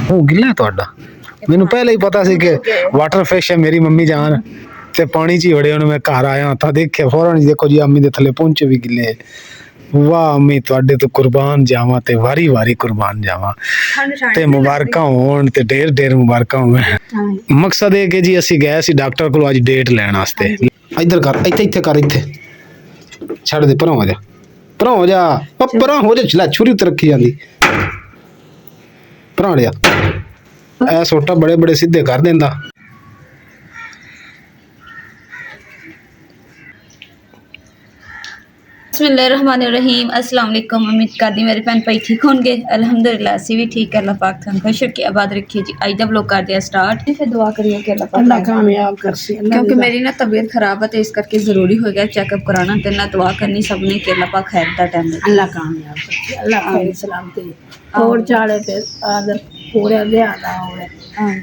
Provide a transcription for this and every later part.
ਮੂੰਹ ਗਿੱਲਾ ਤੁਹਾਡਾ? ਮੈਨੂੰ ਪਹਿਲਾਂ ਹੀ ਪਤਾ ਸੀ ਕਿ ਵਾਟਰ ਫਿਸ਼ ਹੈ ਮੇਰੀ ਮੰਮੀ ਜਾਨ ਤੇ ਪਾਣੀ 'ਚ ਹੀ ਵੜੇ। ਹੁਣ ਮੈਂ ਘਰ ਆਇਆ ਤਾਂ ਦੇਖਿਆ ਫੌਰਨ ਹੀ, ਦੇਖੋ ਜੀ ਅੰਮੀ ਦੇ ਥੱਲੇ ਪਹੁੰਚੇ ਵੀ ਗਿੱਲੇ। ਵਾਹ ਅੰਮੀ, ਤੁਹਾਡੇ ਤੋਂ ਕੁਰਬਾਨ ਜਾਵਾਂ ਤੇ ਵਾਰੀ ਵਾਰੀ ਕੁਰਬਾਨ ਜਾਵਾਂ ਤੇ ਮੁਬਾਰਕਾਂ ਹੋਣ ਤੇ ਢੇਰ ਢੇਰ ਮੁਬਾਰਕਾਂ ਹੋਣ। ਮਕਸਦ ਇਹ ਕਿ ਜੀ ਅਸੀਂ ਗਏ ਸੀ ਡਾਕਟਰ ਕੋਲ ਅੱਜ ਡੇਟ ਲੈਣ ਵਾਸਤੇ। ਇੱਧਰ ਕਰ, ਇੱਥੇ ਕਰ, ਇੱਥੇ ਛੱਡ ਦੇ, ਪਰਾਂ ਹੋ ਜਾ, ਪਰਾਂ ਹੋ ਜਾ, ਪਰਾਂ ਹੋ ਜਾ। ਲੈ ਛੁਰੀ ਉੱਤੇ ਰੱਖੀ ਜਾਂਦੀ, ਪਰਾਂ ਲਿਆ। ਇਹ ਸੋਟਾ ਬੜੇ ਬੜੇ ਸਿੱਧੇ ਕਰ ਦਿੰਦਾ। बिस्मिल्लाहिर्रहमानिर्रहीम। अस्सलाम वालेकुम। उम्मीद करदी मेरे भैन भाई ठीक होंगे। अल्हम्दुलिल्लाह असी भी ठीक है। अल्लाह पाक तुहानू खुश रखे, आबाद रखिए जी। अज दा व्लॉग करदे आ स्टार्ट। फिर दुआ करिए कि अल्लाह कामयाब करसी, क्योंकि मेरी ना तबीयत खराब है तो इस करके जरूरी हो गया चेकअप कराना ते ना दुआ करनी सबने कि अल्लाह पाक खैर दा टाइम दे। अल्लाह कामयाब करसी, अल्लाह खैर सलामती और चाले ते आदर पूरे ज़्यादा होवे।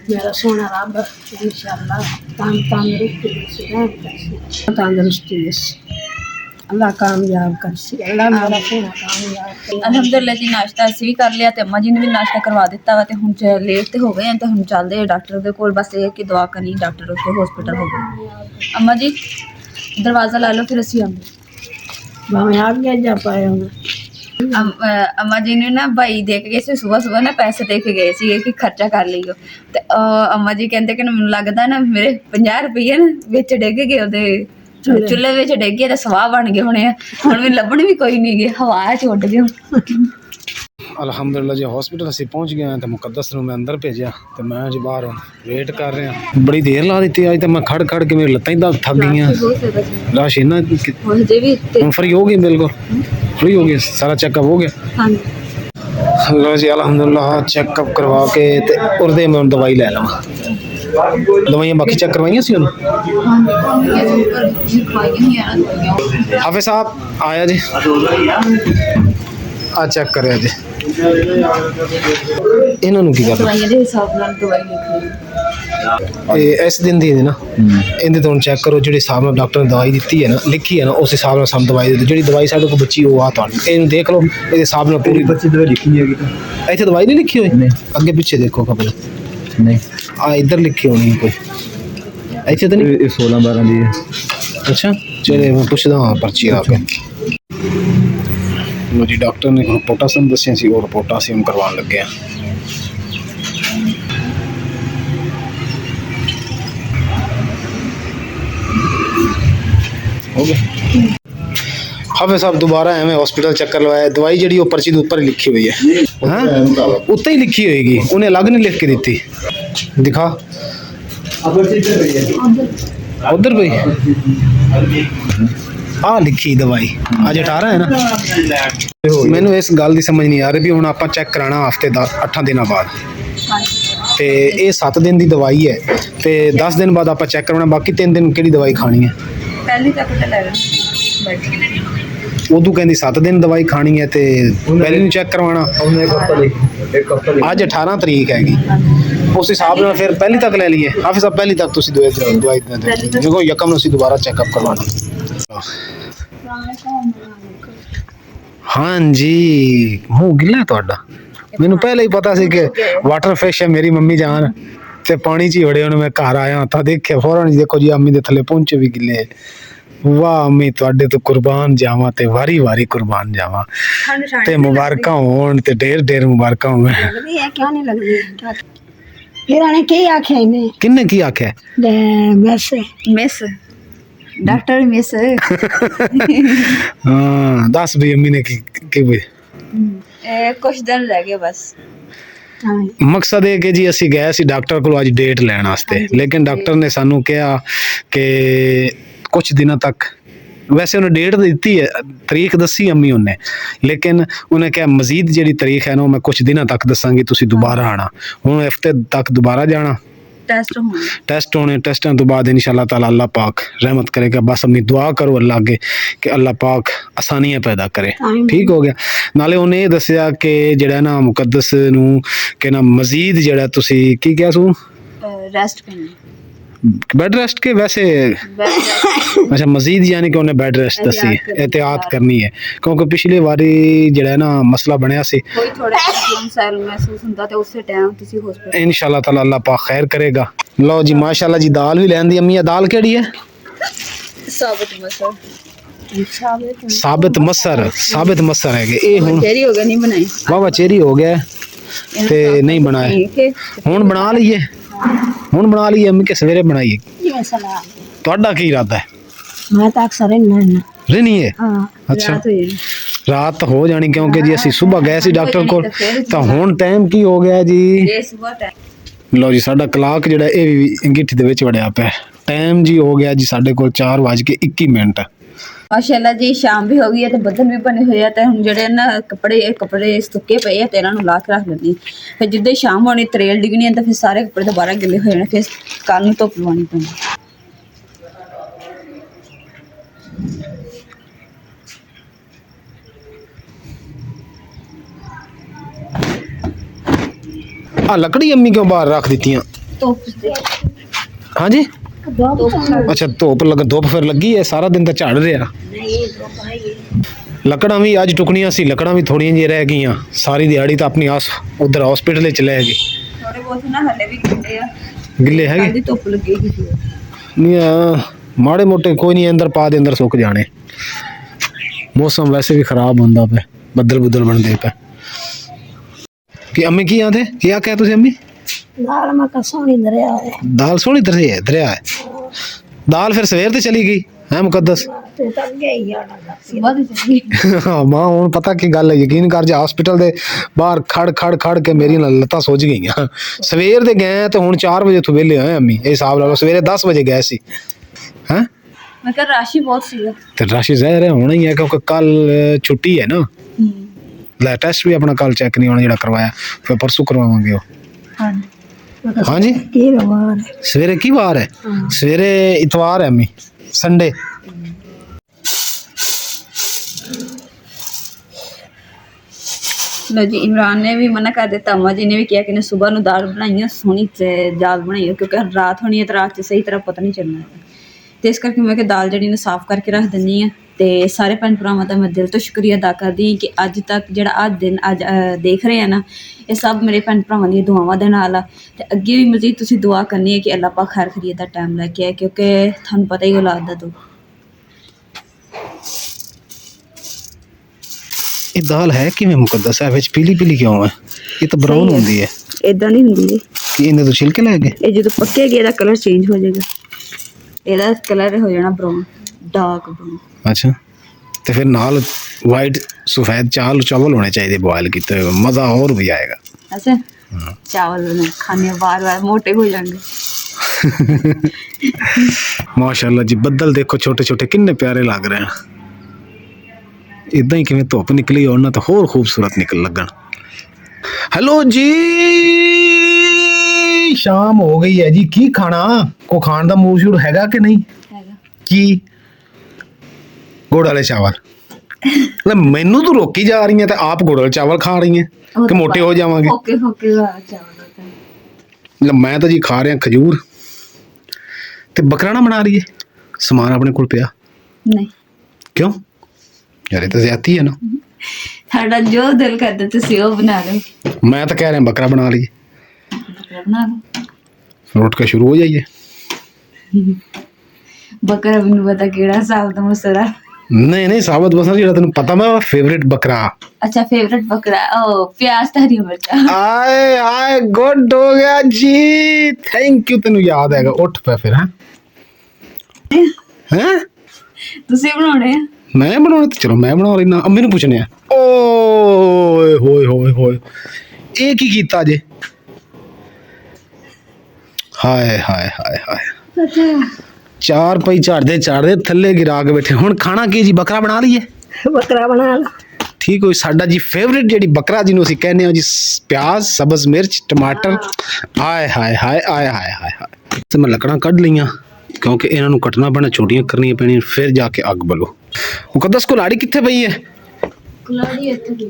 मेरा सोना रब इंशाअल्लाह तंदुरुस्ती अल्लाह कामयाब करसी, अल्लाह मेरा सोना कामयाब करे। अल्हम्दुलिल्लाह जी नाश्ता असी भी कर लिया ते अम्मा जी ने भी नाश्ता करवा दिता वा ते हुण लेट ते हो गए हैं ते हुण चलदे हैं डॉक्टर दे कोल। बस ये कि दुआ करनी डॉक्टर उत्ते हॉस्पिटल हो गए। अम्मा जी दरवाज़ा ला लो फिर असी आंदे भावें आ गया जा पाए होंगे। अम्मा जी ने ना भाई दे के गए सी सुबह सुबह ना पैसे दे के गए सी कि खर्चा कर लियो ते अम्मा जी कहते कि मैनूं लगदा ना मेरे 50 रुपये ना विच डिग गए ओहदे चुल्हे विच डिग गए ते सवाह बन गए होने। हुण भी लभण भी कोई नहीं गए, हवा च उड़ गए। ਅਲਹਮਦੁਲਿਲਾ ਜੀ ਹਸਪੀਟਲ ਅਸੀਂ ਪਹੁੰਚ ਗਏ ਹਾਂ ਤੇ ਮੁਕੱਦਸ ਨੂੰ ਮੈਂ ਅੰਦਰ ਭੇਜਿਆ ਤੇ ਮੈਂ ਜੀ ਬਾਹਰ ਵੇਟ ਕਰ ਰਿਹਾ। ਬੜੀ ਦੇਰ ਲਾ ਦਿੱਤੀ ਅੱਜ ਤਾਂ ਮੈਂ ਖੜ ਖੜ ਕੇ ਮੇਰੀ ਲੱਤਾਂ ਹੀ ਦਰਦ ਥੱਕ ਗਈਆਂ। ਰਸ਼ ਇੰਨਾ ਹੁਣ ਫਰੀ ਹੋ ਗਈ, ਬਿਲਕੁਲ ਫਰੀ ਹੋ ਗਈ, ਸਾਰਾ ਚੈੱਕਅਪ ਹੋ ਗਿਆ। ਲੋ ਜੀ ਅਲਹਮਦੁਲਿਲਾ ਚੈੱਕਅਪ ਕਰਵਾ ਕੇ ਤੇ ਉਰਦੇ ਮੈਂ ਦਵਾਈ ਲੈ ਲਵਾਂ। ਦਵਾਈਆਂ ਬਾਕੀ ਚੈੱਕ ਕਰਵਾਈਆਂ ਸੀ ਉਹਨੂੰ। ਹਾਫਿਜ਼ ਸਾਹਿਬ ਆਇਆ ਜੀ, ਆ ਚੈੱਕ ਕਰਿਆ ਜੀ। ਇਹਨਾਂ ਨੂੰ ਕੀ ਕਰਨਾ? ਦਵਾਈਆਂ ਦੇ ਹਿਸਾਬ ਨਾਲ ਦਵਾਈ ਲਿਖਣੀ ਇਹ ਇਸ ਦਿਨ ਦੀ ਨਾ ਇਹਦੇ ਤੋਂ ਚੈੱਕ ਕਰੋ। ਜਿਹੜੇ ਹਿਸਾਬ ਨਾਲ ਡਾਕਟਰ ਨੇ ਦਵਾਈ ਦਿੱਤੀ ਹੈ ਨਾ, ਲਿਖੀ ਹੈ ਨਾ, ਉਸ ਹਿਸਾਬ ਨਾਲ ਸਾਨੂੰ ਦਵਾਈ ਦੇ ਦਿਓ। ਜਿਹੜੀ ਦਵਾਈ ਸਾਡੇ ਕੋਲ ਬੱਚੀ ਉਹ ਆ ਤੁਹਾਨੂੰ ਇਹਨੂੰ ਦੇਖ ਲਓ, ਇਹਦੇ ਹਿਸਾਬ ਨਾਲ ਪੂਰੀ ਬੱਚੀ ਦਵਾਈ ਲਿਖੀ ਹੈਗੀ। ਇੱਥੇ ਦਵਾਈ ਨਹੀਂ ਲਿਖੀ ਹੋਈ? ਅੱਗੇ ਪਿੱਛੇ ਦੇਖੋ ਕਬਲ ਨਹੀਂ, ਆ ਇੱਧਰ ਲਿਖੀ ਹੋਣੀ ਕੋਈ, ਇੱਥੇ ਤਾਂ ਨਹੀਂ। 16-12 ਦੀ ਹੈ। ਅੱਛਾ ਚਲੇ ਮੈਂ ਪੁੱਛਦਾ ਹਾਂ ਪਰਚੀ ਆ ਕੇ। ਲੋ ਜੀ ਡਾਕਟਰ ਨੇ ਰਿਪੋਰਟਾਂ ਸਾਨੂੰ ਦੱਸੀਆਂ ਸੀ, ਉਹ ਰਿਪੋਰਟਾਂ ਅਸੀਂ ਹੁਣ ਕਰਵਾਉਣ ਲੱਗੇ ਹਾਂ। ਹੋ ਗਿਆ ਹਾਫਿਜ਼ ਸਾਹਿਬ ਦੁਬਾਰਾ ਐਵੇਂ ਹਸਪੀਟਲ ਚੱਕਰ ਲਵਾਇਆ। ਦਵਾਈ ਜਿਹੜੀ ਉਹ ਪਰਚੀ ਦੇ ਉੱਪਰ ਹੀ ਲਿਖੀ ਹੋਈ ਹੈ। ਹਾਂ ਉੱਤੇ ਹੀ ਲਿਖੀ ਹੋਏਗੀ, ਉਹਨੇ ਅਲੱਗ ਨਹੀਂ ਲਿਖ ਕੇ ਦਿੱਤੀ। ਦਿਖਾ ਉਧਰ ਕੋਈ ਆ ਲਿਖੀ ਦਵਾਈ ਅੱਜ 18 ਹੈ ਨਾ। ਮੈਨੂੰ ਇਸ ਗੱਲ ਦੀ ਸਮਝ ਨਹੀਂ ਆ ਰਹੀ ਵੀ ਹੁਣ ਆਪਾਂ ਚੈੱਕ ਕਰਾਉਣਾ ਹਫਤੇ ਦਾ 8 ਦਿਨਾਂ ਬਾਅਦ ਤੇ ਇਹ 7 ਦਿਨ ਦੀ ਦਵਾਈ ਹੈ ਤੇ 10 ਦਿਨ ਬਾਅਦ ਆਪਾਂ ਚੈੱਕ ਕਰਾਉਣਾ। ਬਾਕੀ 3 ਦਿਨ ਕਿਹੜੀ ਦਵਾਈ ਖਾਣੀ ਹੈ? ਪਹਿਲੀ ਤੱਕ ਤੇ ਲੈ ਲੈਣਾ। ਉਦੋਂ ਕਹਿੰਦੀ 7 ਦਿਨ ਦਵਾਈ ਖਾਣੀ ਹੈ ਤੇ ਪਹਿਲੇ ਨੂੰ ਚੈੱਕ ਕਰਵਾਉਣਾ। ਅੱਜ 18 ਤਰੀਕ ਹੈਗੀ, ਉਸ ਹਿਸਾਬ ਨਾਲ ਫਿਰ ਪਹਿਲੀ ਤੱਕ ਲੈ ਲਈਏ। ਹਾਫਿਜ਼ ਸਾਹਿਬ ਪਹਿਲੀ ਤੱਕ ਤੁਸੀਂ ਦਵਾਈ ਦੇਖੋ, ਯਕਮ ਨੂੰ ਅਸੀਂ ਦੁਬਾਰਾ ਚੈੱਕਅਪ ਕਰਵਾਉਣਾ। ਹਾਂਜੀ ਮੂੰਹ ਗਿੱਲਾ ਤੁਹਾਡਾ? ਮੈਨੂੰ ਪਹਿਲਾਂ ਹੀ ਪਤਾ ਸੀ ਕਿ ਵਾਟਰ ਫਿਸ਼ ਹੈ ਮੇਰੀ ਮੰਮੀ ਜਾਨ ਤੇ ਪਾਣੀ 'ਚ ਹੀ ਵੜੇ। ਹੁਣ ਮੈਂ ਘਰ ਆਇਆ ਤਾਂ ਦੇਖਿਆ ਫੌਰਨ ਹੀ, ਦੇਖੋ ਜੀ ਅੰਮੀ ਦੇ ਥੱਲੇ ਪਹੁੰਚੇ ਵੀ ਗਿੱਲੇ। ਵਾਹ ਅੰਮੀ, ਤੁਹਾਡੇ ਤੋਂ ਕੁਰਬਾਨ ਜਾਵਾਂ ਤੇ ਵਾਰੀ ਵਾਰੀ ਕੁਰਬਾਨ ਜਾਵਾਂ ਤੇ ਮੁਬਾਰਕਾਂ ਹੋਣ ਤੇ ਢੇਰ ਢੇਰ ਮੁਬਾਰਕਾਂ ਹੋਣ। लगदी है क्यों नहीं लगदी? फिर आने की आखे इन्हें किन्ने की आख्या? वैसे मिस डॉक्टर मिस हाँ दस भी अम्मी ने की कुछ दिन रह गए बस। ਮਕਸਦ ਇਹ ਕਿ ਜੀ ਅਸੀਂ ਗਏ ਸੀ ਡਾਕਟਰ ਕੋਲ ਅੱਜ ਡੇਟ ਲੈਣ ਵਾਸਤੇ, ਲੇਕਿਨ ਡਾਕਟਰ ਨੇ ਸਾਨੂੰ ਕਿਹਾ ਕਿ ਕੁਝ ਦਿਨਾਂ ਤੱਕ, ਵੈਸੇ ਉਹਨੇ ਡੇਟ ਦਿੱਤੀ ਹੈ, ਤਰੀਕ ਦੱਸੀ ਅੰਮੀ ਉਹਨੇ, ਲੇਕਿਨ ਉਹਨੇ ਕਿਹਾ ਮਜ਼ੀਦ ਜਿਹੜੀ ਤਰੀਕ ਹੈ ਨਾ ਉਹ ਮੈਂ ਕੁਝ ਦਿਨਾਂ ਤੱਕ ਦੱਸਾਂਗੀ, ਤੁਸੀਂ ਦੁਬਾਰਾ ਆਣਾ। ਹੁਣ ਹਫਤੇ ਤੱਕ ਦੁਬਾਰਾ ਜਾਣਾ, टेस्ट होने, टेस्टों तो बाद इंशाल्लाह ताला अल्लाह पाक रहमत करेगा। बस अपनी दुआ करो अल्लाह अगे कि अल्लाह पाक आसानियां पैदा करे। ठीक हो गया। नाले उन्हें ये दसिया कि जेड़ा ना मुकद्दस नूं कि ना मजीद जेड़ा तुसी की क्या सू रेस्ट करनी, बेड रेस्ट के वैसे अच्छा मजीद यानी कि उन्हें बेड रेस्ट दसी एहतियात करनी है क्योंकि पिछली बारी ਜਿਹੜਾ ਨਾ ਮਸਲਾ ਬਣਿਆ ਸੀ ਕੋਈ ਥੋੜਾ ਸੈਲ ਮਹਿਸੂਸ ਹੁੰਦਾ ਤੇ ਉਸੇ ਟਾਈਮ ਤੁਸੀਂ ਹਸਪੀਟਲ इंशाल्लाह ताला अल्लाह पाक खैर करेगा। लो जी माशाल्लाह जी दाल भी लेंदी अम्मी दाल केड़ी है ਸਾਬਤ ਮਸਲ साबित मसर है ये हुन ਚੇਰੀ ਹੋ ਗਿਆ ਨਹੀਂ ਬਣਾਈ वाह चेरी हो गया ते नहीं बनाए हुन बना लईए अम्मी के सवेरे बनाइए ਜਿਵੇਂ ਸਲਾਮ ਤੁਹਾਡਾ ਕੀ ਇਰਾਦਾ ਹੈ ਮੈਂ ਤਾਂ ਅਕਸਰ ਰਹਿਣਾ रहनी है ਹਾਂ अच्छा ਰਾਤ ਹੋਈ रात तो हो जानी क्योंकि जी ਅਸੀਂ सुबह गए सी डॉक्टर ਕੋਲ ਤਾਂ ਹੁਣ ਟਾਈਮ ਕੀ ਹੋ ਗਿਆ ਜੀ ਇਹ ਸਵੇਰ ਟਾਈਮ ਲਓ ਜੀ ਸਾਡਾ ਕਲਾਕ ਜਿਹੜਾ ਇਹ ਵੀ ਅੰਗੀਠੀ ਦੇ ਵਿੱਚ ਵੜਿਆ ਪਿਆ ਟਾਈਮ ਜੀ ਹੋ ਗਿਆ ਜੀ ਸਾਡੇ ਕੋਲ 4:21 ਮਾਸ਼ਾਅੱਲਾ ਜੀ ਸ਼ਾਮ ਵੀ ਹੋ ਗਈ ਹੈ ਤੇ ਬੱਦਲ ਵੀ ਬਣੇ ਹੋਏ ਆ ਤੇ ਹੁਣ ਜਿਹੜੇ ਨਾ ਕੱਪੜੇ ਸੁੱਕੇ ਪਏ ਆ ਤੇ ਇਹਨਾਂ ਨੂੰ ਲਾ ਕੇ ਰੱਖ ਲੈਂਦੀ ਫਿਰ ਜਿੱਦਾਂ ਹੀ ਸ਼ਾਮ ਹੋਣੀ ਤਰੇਲ ਡਿੱਗਣੀ ਹੈ ਤਾਂ ਫਿਰ ਸਾਰੇ ਕੱਪੜੇ ਦੁਬਾਰਾ ਗਿੱਲੇ ਹੋ ਜਾਣੇ ਫਿਰ ਕੱਲ ਨੂੰ ਧੁੱਪ ਲਵਾਉਣੀ ਪੈਂਦੀ ਆ ਲੱਕੜੀ ਅੰਮੀ ਕਿਉਂ ਬਾਹਰ ਰੱਖ ਦਿੱਤੀਆਂ ਧੁੱਪ ਤੇ ਹਾਂਜੀ ਅੱਛਾ ਧੁੱਪ ਫਿਰ ਲੱਗੀ ਹੈ ਸਾਰਾ ਦਿਨ ਤਾਂ ਝੜ ਰਿਹਾ ਲੱਕੜਾਂ ਵੀ ਅੱਜ ਟੁਕਣੀਆਂ ਸੀ ਲੱਕੜਾਂ ਵੀ ਥੋੜੀਆਂ ਜਿਹੀਆਂ ਰਹਿ ਗਈਆਂ ਸਾਰੀ ਦਿਹਾੜੀ ਤਾਂ ਆਪਣੀ ਉਧਰ ਹਸਪੀਟਲ ਵਿੱਚ ਲੈ ਗਈ ਥੋੜੇ ਬਹੁਤ ਨਾ ਹਲੇ ਵੀ ਗਿੱਲੇ ਆ ਗਿੱਲੇ ਹੈਗੇ ਕੱਲ੍ਹ ਦੀ ਧੁੱਪ ਲੱਗੇਗੀ ਨਹੀਂ ਮਾੜੇ ਮੋਟੇ ਕੋਈ ਨਹੀਂ ਅੰਦਰ ਪਾ ਦੇ ਅੰਦਰ ਸੁੱਕ ਜਾਣੇ ਮੌਸਮ ਵੈਸੇ ਵੀ ਖਰਾਬ ਹੁੰਦਾ ਪਿਆ ਬੱਦਲ ਬਣਦੇ ਪਏ ਕਿ ਅੰਮੀ ਕੀ ਆਂਦੇ ਕੀ ਆਖਿਆ ਤੁਸੀਂ ਅੰਮੀ ਨਾਲ ਮੈਂ ਕਾ ਸੋਹਣੀ ਦਰਿਆ ਹੈ दाल सोनी दरिया है दाल फिर सवेर ते चली गई है मुकद्दस ਤੇ ਤਾਂ ਗਈ ਆਣਾ ਸੁਬਾਹ ਦੀ ਚੱਲੀ मां हुन पता की गल है यकीन कर जा हॉस्पिटल दे बाहर खड़ के मेरी लत्तां सोज गईयां सवेर दे गए ते हुन 4 बजे तो वेले होए अम्मी ए हिसाब ला लो सवेरे 10 बजे गए सी हैं ਮੈਂ ਕਿਹਾ ਰਾਸ਼ੀ ਬਹੁਤ ਸੀਗਾ ते राशि ज़ाहिर है होना ही है क्योंकि कल छुट्टी है ना लै टेस्ट भी अपना कल चेक नहीं होना जेड़ा करवाया फिर परसों करवावांगे ਹਾਂ हाँ जी ਕੀ ਰਵਾਨ सवेरे की वार है सवेरे इतवार है अम्मी संडे ਲੋ ਜੀ ਇਮਰਾਨ ਨੇ ਵੀ ਮਨਾ ਕਰ ਦਿੱਤਾ ਅੰਮਾ ਜੀ ਨੇ ਵੀ ਕਿਹਾ ਕਿ ਨੇ ਸਵੇਰ ਨੂੰ ਦਾਲ ਬਣਾਈ ਹੈ ਸੋਹਣੀ ਤੇ ਦਾਲ ਬਣਾਈ ਹੈ ਕਿਉਂਕਿ ਰਾਤ ਹੋਣੀ ਹੈ ਤੇ ਰਾਤ 'ਚ ਸਹੀ ਤਰ੍ਹਾਂ ਪਤਾ ਨਹੀਂ ਚੱਲਣਾ ਤੇ ਇਸ ਕਰਕੇ ਮੈਂ ਕਿ ਦਾਲ ਜਿਹੜੀ ਨੇ ਸਾਫ਼ ਕਰਕੇ ਰੱਖ ਦਿੰਦੀ ਹਾਂ ਤੇ ਸਾਰੇ ਭੈਣ ਭਰਾਵਾਂ ਦਾ ਮੈਂ ਦਿਲ ਤੋਂ ਸ਼ੁਕਰੀਆ ਅਦਾ ਕਰਦੀ ਹਾਂ ਕਿ ਅੱਜ ਤੱਕ ਜਿਹੜਾ ਦਿਨ ਦੇਖ ਰਹੇ ਆ ਨਾ ਇਹ ਸਭ ਮੇਰੇ ਭੈਣ ਭਰਾਵਾਂ ਦੀਆਂ ਦੁਆਵਾਂ ਦੇ ਨਾਲ ਆ ਤੇ ਅੱਗੇ ਵੀ ਮਜ਼ੀਦ ਤੁਸੀਂ ਦੁਆ ਕਰਨੀ ਹੈ ਕਿ ਅੱਲਾਹ ਪਾਕ ਖੈਰ ਖਰੀਦ ਦਾ ਟਾਈਮ ਲੈ ਕੇ ਆਏ ਕਿਉਂਕਿ ਤੁਹਾਨੂੰ ਪਤਾ ਹੀ ਔਲਾਦ ਦਾ ਦੁੱਖ ये दाल है कि मुकद्दस है विच पीली क्यों है ये तो ब्राउन होती है ਇਦਾਂ ਨਹੀਂ ਹੁੰਦੀ कि इन्हें तो छिलके ले गए ਇਹ ਜਦੋਂ ਪੱਕੇਗੀ ਇਹਦਾ ਕਲਰ ਚੇਂਜ ਹੋ ਜਾਏਗਾ ਇਹਦਾ ਕਲਰ ਹੋ ਜਾਣਾ ਬਰਾਊਨ ਡਾਰਕ ਬਰਾਊਨ अच्छा तो फिर नाल वाइट सफेद चावल होने चाहिए बॉयल किए हुए मज़ा और भी आएगा अच्छा चावल खाने बार मोटे हो जाएंगे माशाल्लाह जी बदल देखो छोटे छोटे कितने प्यारे लग रहे हैं इदा ही किवें धुप निकली और ना तो होर खूबसूरत निकल लगन हेलो जी शाम हो गई है जी की खाना को खान दा मूड शूड हैगा कि नहीं की गुड़ वाले चावल मैनू तो रोकी जा रही है तो आप गुड़ वाले चावल खा रही हैं कि मोटे हो जावांगे ओके चावल होता है मैं तो जी खा रहा खजूर ते बकरा ना बना रही है समान अपने कोल पिया नहीं क्यों यार ये तो ज्यादती है ना साडा जो दिल करदा तुसी ओ बना लो मैं तो कह रहा बकरा बना लीजिए बना लो उठ के शुरू हो जाइए बकरा मैनू पता केड़ा साबत मसरा नहीं साबत बसर जेड़ा तेन पता मैं फेवरेट बकरा अच्छा फेवरेट बकरा ओ प्याज ते हरी मिर्चा आए आए गुड हो गया जी थैंक यू तेन याद है उठ पे फिर हैं तुसी बनाने मैं बनाने तो चलो मैं बना लेना अम्मी नूं पूछने ओए होए होए होए ये की कीता जे हाय हाय हाय हाय चार पई झाड़दे थल्ले गिरा के बैठे हुण खाना की जी बकरा बना लीए ਬੱਕਰਾ ਬਣਾ ਲਾ ठीक हो साडा जी फेवरेट जेडी बकरा जिन्हों असीं कहने हो जी प्याज सब्ज मिर्च टमाटर हाय हाय हाय हाय हाय हाय हाय ते मैं लकड़ां कढ लईआं क्योंकि इन्हां नूं कटना पैना छोटियां करनियां पैणियां फिर जाके अग बलो मुकद्दस कुल्हाड़ी कित्थे पई है कुल्हाड़ी इत्थे दी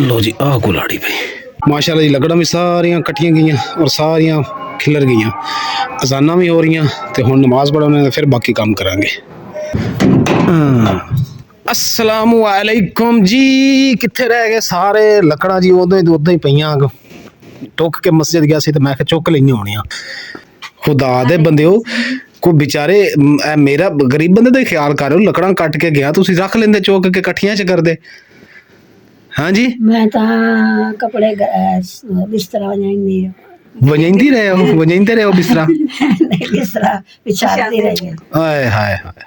लो जी आ कुल्हाड़ी पई ਮਾਸ਼ਾਅੱਲਾ ਜੀ ਲੱਕੜਾਂ ਵੀ ਸਾਰੀਆਂ ਕੱਟੀਆਂ ਗਈਆਂ ਔਰ ਸਾਰੀਆਂ ਖਿਲਰ ਗਈਆਂ। ਅਜ਼ਾਨਾਂ ਵੀ ਹੋ ਰਹੀਆਂ ਤੇ ਹੁਣ ਨਮਾਜ਼ ਪੜ੍ਹਨ ਤੇ ਫਿਰ ਬਾਕੀ ਕੰਮ ਕਰਾਂਗੇ। ਅਸਲਾਮੁ ਅਲੈਕੁਮ ਜੀ, ਕਿੱਥੇ ਰਹਿ ਗਏ ਸਾਰੇ? ਲੱਕੜਾਂ ਜੀ ਉਦੋਂ ਹੀ ਪਈਆਂ। ਟੁੱਕ ਕੇ ਮਸਜਿਦ ਗਿਆ ਸੀ ਤੇ ਮੈਂ ਕਿਹਾ ਚੁੱਕ ਲਈਆਂ ਹੋਣੀਆਂ। ਖੁਦਾ ਦੇ ਬੰਦਿਓ, ਕੋਈ ਵਿਚਾਰੇ ਮੇਰਾ ਗਰੀਬ ਬੰਦੇ ਦਾ ਹੀ ਖਿਆਲ ਕਰ ਰਹੇ ਹੋ। ਲੱਕੜਾਂ ਕੱਟ ਕੇ ਗਿਆ, ਤੁਸੀਂ ਰੱਖ ਲੈਂਦੇ ਚੁੱਕ ਕੇ ਇਕੱਠੀਆਂ ਚ ਕਰਦੇ। ਹਾਂਜੀ ਮੈਂ ਤਾਂ ਕੱਪੜੇ ਬਿਸਤਰਾ ਵਜਾਉਂਦੀ ਵਜਾਂਦੀ ਰਹੇ ਹੋ ਬਿਸਤਰਾ? ਨਹੀਂ ਬਿਸਤਰਾ ਵਿਛਾਉਂਦੀ ਰਹੀ। ਆਏ ਹਾਏ ਹਾਏ,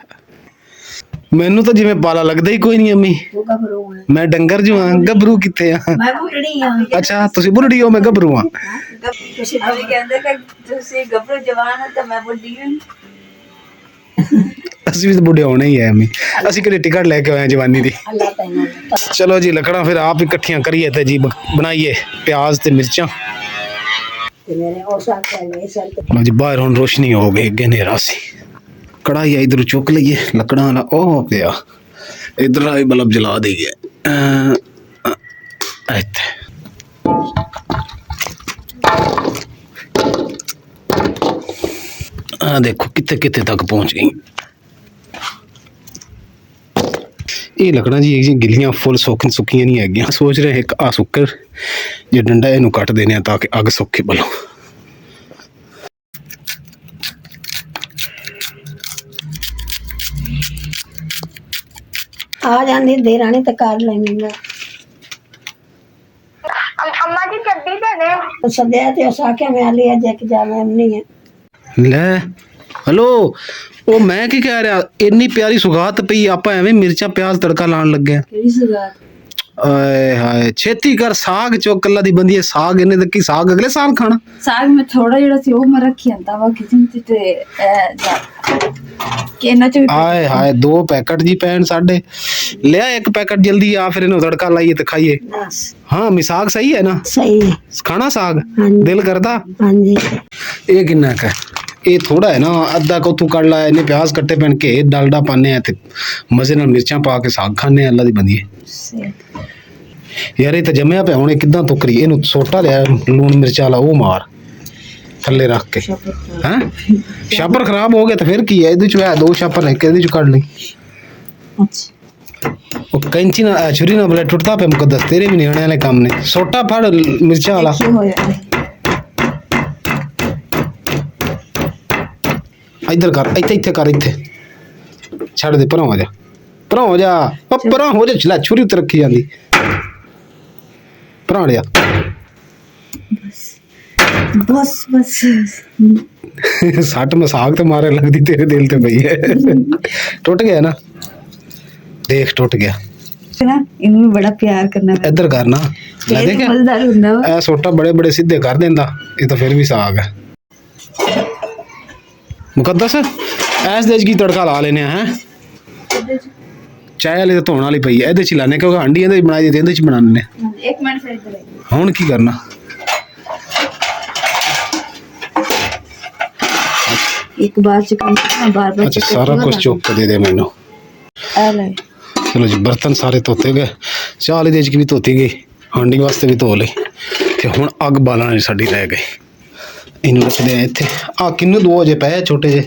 ਮੈਨੂੰ ਤਾਂ ਜਿਵੇਂ ਪਾਲਾ ਲੱਗਦਾ ਹੀ ਕੋਈ ਨਹੀਂ ਅੰਮੀ। ਉਹ ਗੱਭਰੂ ਹੈ, ਮੈਂ ਡੰਗਰ ਜੋ ਹਾਂ, ਗੱਭਰੂ ਕਿੱਥੇ ਆ? ਮੈਂ ਬੁੱਢੜੀ ਹਾਂ। ਅੱਛਾ ਤੁਸੀਂ ਬੁੱਢੜੀ ਹੋ, ਮੈਂ ਗੱਭਰੂ ਹਾਂ। ਤੁਸੀਂ ਅਭੀ ਕਹਿੰਦੇ ਕਿ ਤੁਸੀਂ ਗੱਭਰੂ ਜਵਾਨ ਹੋ ਤੇ ਮੈਂ ਬੁੱਢੀ ਹਾਂ। ਅਸੀਂ ਵੀ ਤਾਂ ਬੁੱਢੇ ਹੋਣੇ ਹੀ ਹੈ ਅੰਮੀ। ਅਸੀਂ ਕਿਹੜੇ ਟਿਕਟ ਲੈ ਕੇ ਆਏ ਹਾਂ ਜਵਾਨੀ ਦੀ। ਅੱਲਾਹ ਤੈਨੂੰ ਚਲੋ ਜੀ ਲੱਕੜਾਂ ਫਿਰ ਆਪ ਹੀ ਇਕੱਠੀਆਂ ਕਰੀਏ ਤੇ ਜੀ ਬਣਾਈਏ ਪਿਆਜ਼ ਤੇ ਮਿਰਚਾਂ। ਤੇ ਮੇਰੇ ਉਹ ਸਾਥ ਲੈ ਸਰ ਲਓ ਜੀ ਬਾਹਰ ਹੁਣ ਰੋਸ਼ਨੀ ਹੋ ਗਈ, ਅੱਗੇ ਹਨੇਰਾ ਸੀ। ਕੜਾਈ ਇਧਰ ਚੁੱਕ ਲਈਏ, ਲੱਕੜਾਂ ਵਾਲਾ ਉਹ ਪਿਆ, ਇਧਰ ਆ ਬਲਬ ਜਲਾ ਦੇਈਏ। ਇੱਥੇ ਆ ਦੇਖੋ ਕਿੱਥੇ ਕਿੱਥੇ ਤੱਕ ਪਹੁੰਚ ਗਈ ਇਹ ਲੱਕੜਾਂ ਜੀ। ਗਿੱਲੀਆਂ ਫੁੱਲ ਸੁੱਕੀਆਂ ਨਹੀਂ ਹੈਗੀਆਂ। ਸੋਚ ਰਹੇ ਇੱਕ ਆ ਸੁੱਕਰ ਜੇ ਡੰਡਾ ਇਹਨੂੰ ਕੱਟ ਦੇਣੇ ਆ ਤਾਂ ਕਿ ਅੱਗ ਸੁੱਕੇ ਬਲੋ। ਆ ਜਾਂਦੀ ਦੇਰਾਣੀ ਤੇ ਕਰ ਲੈਂਦੀ ਆ। ਅੰਮਾ ਜੀ ਚੱਡੀ ਦੇ ਦੇ ਸਦਿਆ ਤੇ ਉਸ ਆਖਿਆ ਮੈਂ ਲਈ ਅੱਜ ਇੱਕ ਜਾਣਾ ਨਹੀਂ ਹੈ। ਲੈ ਹਲੋ, ਉਹ ਮੈਂ ਕੀ ਕਹਿ ਰਿਹਾ, ਇੰਨੀ ਪਿਆਰੀ ਸੁਗਾਤ ਪਈ, ਆਪਾਂ ਐਵੇਂ ਮਿਰਚਾਂ ਪਿਆਜ਼ ਤੜਕਾ ਲਾਉਣ ਲੱਗੇ ਆ। ਕਿਹੜੀ ਸੁਗਾਤ? ਆਏ ਹਾਏ, ਛੇਤੀ ਕਰ, ਸਾਗ ਚੁੱਕ ਕੱਲਾ ਦੀ ਬੰਦੀ ਹੈ। ਸਾਗ ਇਹਨੇ ਤੇ ਕੀ ਸਾਗ ਅਗਲੇ ਸਾਲ ਖਾਣਾ? ਸਾਗ ਮੈਂ ਥੋੜਾ ਜਿਹੜਾ ਸੀ ਉਹ ਮੈਂ ਰੱਖੀ ਜਾਂਦਾ ਵਾ ਕਿਚਨ ਚ ਤੇ ਕਿ ਇਹਨਾਂ ਚ ਵੀ ਆਏ ਹਾਏ 2 ਪੈਕਟ ਜੀ ਪੈਣ ਸਾਡੇ। ਲਿਆ ਇੱਕ ਪੈਕਟ ਜਲਦੀ ਆ, ਫਿਰ ਇਹਨੂੰ ਤੜਕਾ ਲਾਈਏ ਤੇ ਖਾਈਏ। ਬਸ ਹਾਂ ਮੀ ਸਾਗ ਸਹੀ ਹੈ ਨਾ? ਸਹੀ ਹੈ। ਖਾਣਾ ਸਾਗ ਹਾਂਜੀ। ਦਿਲ ਕਰਦਾ। ਹਾਂਜੀ ਇਹ ਕਿੰਨਾ ਕੁ ਹੈ? ਇਹ ਥੋੜਾ ਹੈ ਨਾ, ਅੱਧਾ ਕੋਥੂ ਕੱਢ ਲਾ। ਇਹਨੇ ਪਿਆਜ਼ ਕੱਟੇ ਪੈਣ ਕੇ ਡਾਲਡਾ ਪਾਣੇ ਆ ਤੇ ਮਜ਼ੇ ਨਾਲ ਮਿਰਚਾਂ ਪਾ ਕੇ ਸਾਗ ਖਾਣੇ ਆ। ਅੱਲਾ ਦੀ ਬੰਦੀਏ ਯਾਰ, ਇਹ ਤਾਂ ਜੰਮਿਆ ਪਿਆ। ਹੁਣ ਇਹ ਕਿੱਦਾਂ ਤੁਕਰੀ? ਇਹਨੂੰ ਸੋਟਾ ਲਿਆ ਲੂਣ ਮਿਰਚਾਂ ਵਾਲਾ, ਉਹ ਮਾਰ ਥੱਲੇ ਰੱਖ ਕੇ। ਹੈਂ ਛਾਪਰ ਖਰਾਬ ਹੋ ਗਿਆ ਤਾਂ ਫਿਰ ਕੀ ਹੈ? ਇਹਦੇ ਚ 2 ਛਾਪਰ ਲੈ ਕੇ ਇਹਦੇ ਚ ਕੱਢ ਲਈ। ਅੱਛਾ ਉਹ ਕੈਂਚੀ ਨਾਲ ਛੁਰੀ ਨਾਲ ਬਲੇ ਟੁੱਟਦਾ ਪਿਆ ਮੁਕੱਦਸ। ਤੇਰੇ ਵੀ ਨਿਆਣੇ ਵਾਲੇ ਕੰਮ ਨੇ। ਸੋਟਾ ਫੜ ਮਿਰਚਾਂ ਵਾਲਾ। ਇੱਧਰ ਕਰ, ਇੱਥੇ ਕਰ, ਇੱਥੇ ਛੱਡ ਦੇ, ਪਰਾਂ ਹੋ ਜਾ, ਪਰਾਂ ਹੋ ਜਾ, ਪਰਾਂ ਹੋ ਜਾ। ਚਲਾ ਛੁਰੀ ਉੱਤੇ ਰੱਖੀ ਜਾਂਦੀ, ਪਰਾਂ ਲਿਆ। ਬਸ ਸੱਟ ਮਸਾਕ ਤੇ ਮਾਰੇ ਲੱਗਦੀ ਤੇਰੇ ਦਿਲ ਤੇ ਪਈ ਹੈ। ਟੁੱਟ ਗਿਆ ਨਾ, ਦੇਖ ਟੁੱਟ ਗਿਆ ਨਾ। ਇਹਨੂੰ ਵੀ ਬੜਾ ਪਿਆਰ ਕਰਨਾ ਪੈਂਦਾ। ਇੱਧਰ ਕਰਨਾ ਲੈ ਦੇ ਮਜ਼ੇਦਾਰ ਹੁੰਦਾ ਵਾ। ਇਹ ਸੋਟਾ ਬੜੇ ਬੜੇ ਸਿੱਧੇ ਕਰ ਦਿੰਦਾ। ਇਹ ਤਾਂ ਫਿਰ ਵੀ ਸਾਗ ਹੈ ਮੁਕੱਦਸ। ਐਸ ਦੇ ਕੀ ਤੜਕਾ ਲਾ ਲੈਨੇ ਆ? ਹੈ ਚਾਹ ਵਾਲੀ ਤਾਂ ਧੋਣ ਵਾਲੀ ਪਈ ਹੈ, ਇਹਦੇ ਚ ਲਾਣੇ ਕਿਉਂਕਿ ਹਾਂਡੀ ਇਹਦੇ ਬਣਾਈ ਦੀ, ਇਹਦੇ ਚ ਬਣਾਉਂਦੇ। ਇੱਕ ਮਿੰਟ ਫਿਰ ਇੱਧਰ ਆਈ। ਹੁਣ ਕੀ ਕਰਨਾ? ਇੱਕ ਬਾਰ ਚ ਕੰਮ ਕਰਨਾ, ਬਾਰ ਅੱਛਾ ਸਾਰਾ ਕੁਝ ਚੁੱਕ ਕੇ ਦੇ ਦੇ ਮੈਨੂੰ। ਆ ਲੈ। ਚਲੋ ਜੀ ਬਰਤਨ ਸਾਰੇ ਧੋਤੇ ਗਏ, ਚਾਹ ਵਾਲੀ ਦੇਜ ਵੀ ਧੋਤੀ ਗਈ, ਹਾਂਡੀ ਵਾਸਤੇ ਵੀ ਧੋ ਲਈ ਤੇ ਹੁਣ ਅੱਗ ਬਾਲਣ ਸਾਡੀ ਰਹਿ ਗਈ। ਇਹਨੂੰ ਰੱਖਦੇ ਆ ਇੱਥੇ। ਆ ਕਿੰਨੂੰ 2 ਅਜੇ ਪਏ ਛੋਟੇ ਜੇ,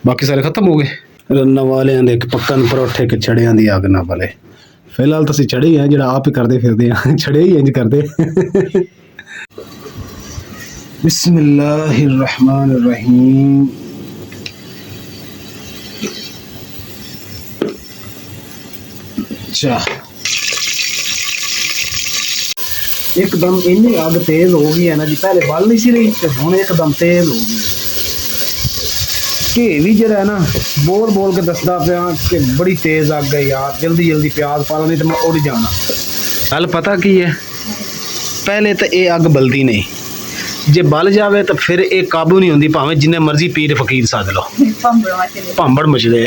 ਬਾਕੀ ਸਾਰੇ ਖਤਮ ਹੋ ਗਏ। ਰੰਨਾਂ ਵਾਲਿਆਂ ਦੇ ਇੱਕ ਪੱਕਣ ਪਰੌਠੇ ਕਿ ਛੜਿਆਂ ਦੀ ਅੱਗ ਨਾ ਬਲੇ। ਫਿਲਹਾਲ ਤਾਂ ਅਸੀਂ ਛੜੇ ਹੀ ਆ, ਜਿਹੜਾ ਆਪ ਹੀ ਕਰਦੇ ਫਿਰਦੇ ਆ। ਛੜੇ ਹੀ ਇੰਜ ਕਰਦੇ। ਬਿਸਮਿल्लाहिर रहमानिर रहीम। अच्छा एकदम इन्नी अग तेज हो गई है ना जी, पहले बल नहीं सी रही ते हुण एकदम तेज हो गई। घी भी जरा है ना बोल बोल के दसदा पिया कि बड़ी तेज अग है यार, जल्दी जल्दी प्याज पा ला नहीं तो मैं उड़ जाना। गल पता की है, पहले तो ये अग बलदी नहीं, जे बल जावे तो फिर ये काबू नहीं होंदी, भावें जिन्ने मर्जी पीर फकीर सद लो, भांबड़ मचदे।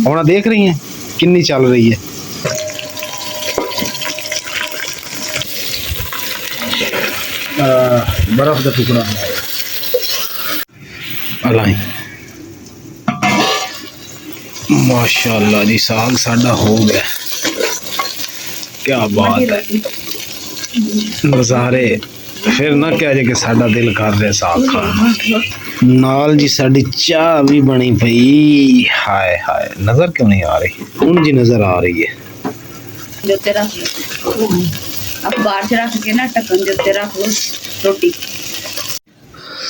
हुण देख रही हैं किन्नी चल रही है। बर्फ का टुकड़ा अलाई। माशाअल्लाह जी साग साडा हो गया, क्या बात है। ਨਜ਼ਾਰੇ ਫਿਰ ਨਾ ਕਿਹਾ ਜੇ ਕਿ ਸਾਡਾ ਦਿਲ ਕਰ ਰਿਹਾ ਸਾਗ ਖਾਣ ਨੂੰ। ਨਾਲ ਜੀ ਸਾਡੀ ਚਾਹ ਵੀ ਬਣੀ ਪਈ। ਹਾਏ ਹਾਏ ਨਜ਼ਰ ਕਿਉਂ ਨਹੀਂ ਆ ਰਹੀ? ਹੁਣ ਜੀ ਨਜ਼ਰ ਆ ਰਹੀ ਹੈ। ਦੇ ਉੱਤੇ ਰੱਖ ਲਓ, ਅਖਬਾਰ 'ਚ ਰੱਖ ਕੇ ਨਾ ਢੱਕਣ ਦੇ ਉੱਤੇ ਰੱਖ ਲਓ ਰੋਟੀ।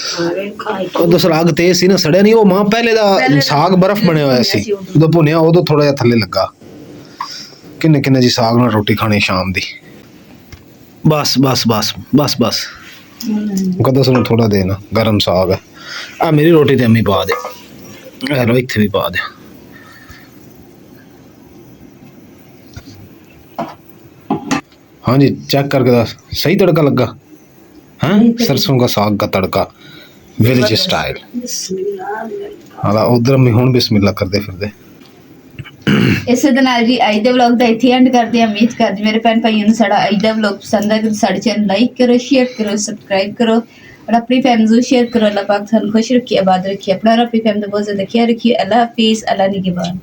ਸਾਰੇ ਖਾਈ ਉਦੋਂ ਸਾਗ ਤੇਜ਼ ਸੀ ਨਾ, ਸੜਿਆ ਨਹੀਂ। ਉਹ ਮਾਂ ਪਹਿਲੇ ਦਾ ਸਾਗ ਬਰਫ਼ ਬਣਿਆ ਹੋਇਆ ਸੀ, ਉਦੋਂ ਭੁੰਨਿਆ ਉਦੋਂ ਥੋੜਾ ਜਿਹਾ ਥੱਲੇ ਲੱਗਾ। ਕਿੰਨੇ ਕਿੰਨੇ ਜੀ ਸਾਗ ਨਾਲ ਰੋਟੀ ਖਾਣੀ ਸ਼ਾਮ ਦੀ। ਬਸ ਬਸ ਬਸ ਬਸ ਬਸ ਕਦੋਂ ਸਾਨੂੰ ਥੋੜਾ ਦੇਣਾ। ਗਰਮ ਸਾਗ ਹੈ। ਆ ਮੇਰੀ ਰੋਟੀ ਤੇ ਅੰਮੀ ਪਾ ਦੇ, ਇਹ ਲੋ ਇੱਥੇ ਵੀ ਪਾ ਦੇ। हाँ जी चेक करके दस, सही तड़का लगा? हाँ सरसों का साग का तड़का विलेज स्टाइल। हाँ उधर मैं हुण बिस्मिल्लाह करते फिरदे। ਇਸੇ ਦੇ ਨਾਲ ਜੀ ਅੱਜ ਦੇ ਵਲੌਗ ਦਾ ਇੱਥੇ ਐਂਡ ਕਰਦੇ ਹਾਂ। ਉਮੀਦ ਕਰਦੇ ਮੇਰੇ ਭੈਣ ਭਾਈਆਂ ਨੂੰ ਸਾਡਾ ਅੱਜ ਦਾ ਵਲੌਗ ਪਸੰਦ ਆਇਆ। ਸਾਡੇ ਚੈਨਲ ਲਾਈਕ ਕਰੋ, ਸ਼ੇਅਰ ਕਰੋ, ਸਬਸਕ੍ਰਾਈਬ ਕਰੋ और अपनी फैमिली को शेयर करो। अल्लाह पाक थानू खुश रखिए, आबाद रखिए, अपना और अपनी फैमिली बहुत ज़्यादा ख्याल रखिए। अल्लाह हाफिज़, अल्लाह निगहबान।